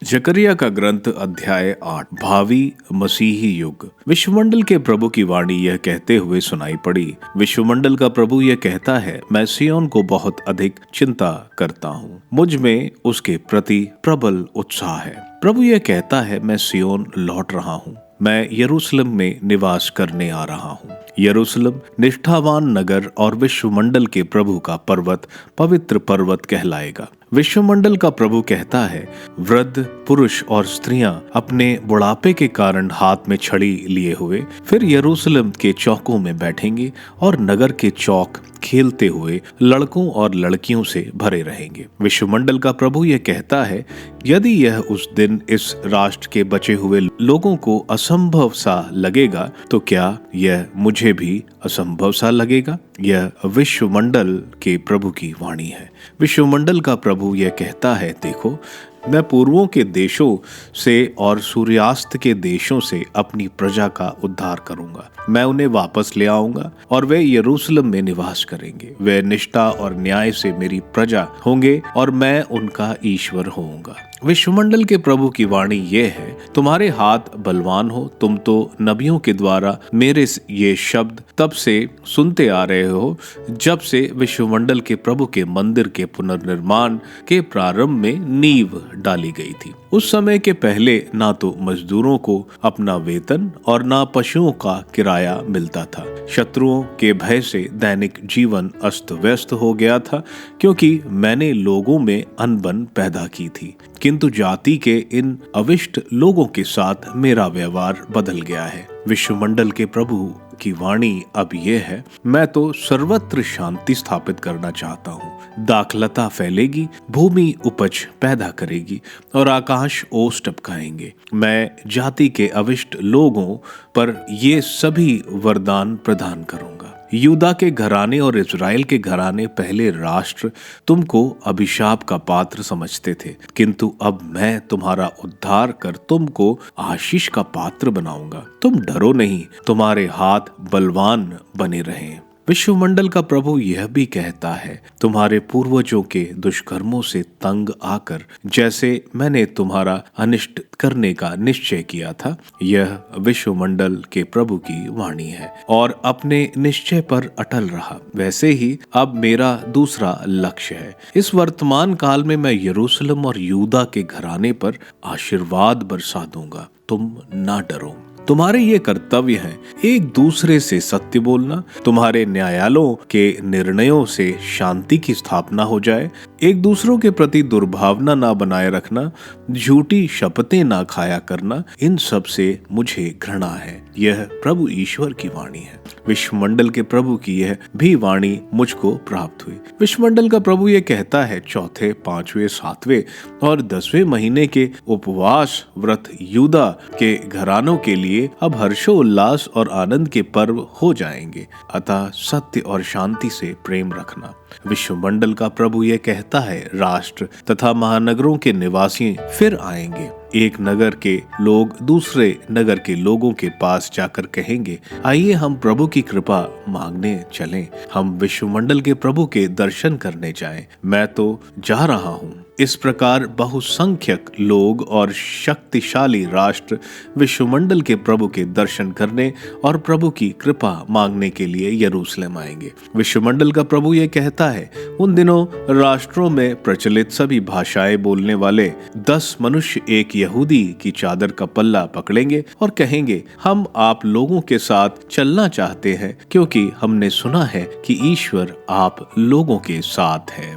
जकरिया का ग्रंथ अध्याय 8। भावी मसीही युग। विश्वमंडल के प्रभु की वाणी यह कहते हुए सुनाई पड़ी। विश्वमंडल का प्रभु यह कहता है, मैं सिय्योन को बहुत अधिक चिंता करता हूँ। मुझ में उसके प्रति प्रबल उत्साह है। प्रभु यह कहता है, मैं सिय्योन लौट रहा हूँ, मैं यरूशलेम में निवास करने आ रहा हूँ। यरूशलेम निष्ठावान नगर और विश्वमंडल के प्रभु का पर्वत पवित्र पर्वत कहलाएगा। विश्वमंडल का प्रभु कहता है, वृद्ध पुरुष और स्त्रियां अपने बुढ़ापे के कारण हाथ में छड़ी लिए हुए फिर यरूशलेम के चौकों में बैठेंगे और नगर के चौक खेलते हुए लड़कों और लड़कियों से भरे रहेंगे। विश्वमंडल का प्रभु यह कहता है, यदि यह उस दिन इस राष्ट्र के बचे हुए लोगों को असंभव सा लगेगा तो क्या यह मुझे भी असंभव सा लगेगा? यह विश्वमंडल के प्रभु की वाणी है। विश्वमंडल का प्रभु यह कहता है, देखो, मैं पूर्वों के देशों से और सूर्यास्त के देशों से अपनी प्रजा का उद्धार करूंगा। मैं उन्हें वापस ले आऊंगा और वे यरूशलेम में निवास करेंगे। वे निष्ठा और न्याय से मेरी प्रजा होंगे और मैं उनका ईश्वर होऊंगा। विश्वमंडल के प्रभु की वाणी ये है, तुम्हारे हाथ बलवान हो, तुम तो नबियों के द्वारा मेरे ये शब्द तब से सुनते आ रहे हो जब से विश्वमंडल के प्रभु के मंदिर के पुनर्निर्माण के प्रारंभ में नींव डाली गई थी। उस समय के पहले ना तो मजदूरों को अपना वेतन और ना पशुओं का किराया मिलता था। शत्रुओं के भय से दैनिक जीवन अस्त व्यस्त हो गया था, क्योंकि मैंने लोगों में अनबन पैदा की थी। किंतु जाति के इन अविष्ट लोगों के साथ मेरा व्यवहार बदल गया है। विश्वमंडल के प्रभु की वाणी अब यह है, मैं तो सर्वत्र शांति स्थापित करना चाहता हूँ। दाखलता फैलेगी, भूमि उपज पैदा करेगी और आकाश ओस टपकाएंगे। मैं जाति के अविष्ट लोगों पर ये सभी वरदान प्रदान करूंगा। यूदा के घराने और इज़राइल के घराने पहले राष्ट्र तुमको अभिशाप का पात्र समझते थे, किंतु अब मैं तुम्हारा उद्धार कर तुमको आशीष का पात्र बनाऊंगा। तुम डरो नहीं, तुम्हारे हाथ बलवान बने रहें। विश्वमंडल का प्रभु यह भी कहता है, तुम्हारे पूर्वजों के दुष्कर्मों से तंग आकर जैसे मैंने तुम्हारा अनिष्ट करने का निश्चय किया था, यह विश्वमंडल के प्रभु की वाणी है, और अपने निश्चय पर अटल रहा, वैसे ही अब मेरा दूसरा लक्ष्य है। इस वर्तमान काल में मैं यरूशलेम और यूदा के घराने पर आशीर्वाद बरसा दूंगा। तुम ना डरो। तुम्हारे ये कर्तव्य हैं, एक दूसरे से सत्य बोलना, तुम्हारे न्यायालयों के निर्णयों से शांति की स्थापना हो जाए, एक दूसरों के प्रति दुर्भावना ना बनाए रखना, झूठी शपथें ना खाया करना, इन सब से मुझे घृणा है। यह प्रभु ईश्वर की वाणी है। विश्वमंडल के प्रभु की यह भी वाणी मुझको प्राप्त हुई। विश्वमंडल का प्रभु यह कहता है, चौथे, पांचवें, सातवें और 10वें महीने के उपवास व्रत यूदा के घरानों के लिए अब हर्षोल्लास और आनंद के पर्व हो जाएंगे। अतः सत्य और शांति से प्रेम रखना। विश्वमंडल का प्रभु यह कहता है, राष्ट्र तथा महानगरों के निवासी फिर आएंगे। एक नगर के लोग दूसरे नगर के लोगों के पास जाकर कहेंगे, आइए हम प्रभु की कृपा मांगने चलें, हम विश्वमंडल के प्रभु के दर्शन करने जाएं। मैं तो जा रहा हूँ। इस प्रकार बहुसंख्यक लोग और शक्तिशाली राष्ट्र विश्वमंडल के प्रभु के दर्शन करने और प्रभु की कृपा मांगने के लिए यरूशलेम आएंगे। विश्वमंडल का प्रभु यह कहता है, उन दिनों राष्ट्रों में प्रचलित सभी भाषाएं बोलने वाले 10 मनुष्य एक यहूदी की चादर का पल्ला पकड़ेंगे और कहेंगे, हम आप लोगों के साथ चलना चाहते हैं, क्योंकि हमने सुना है कि ईश्वर आप लोगों के साथ है।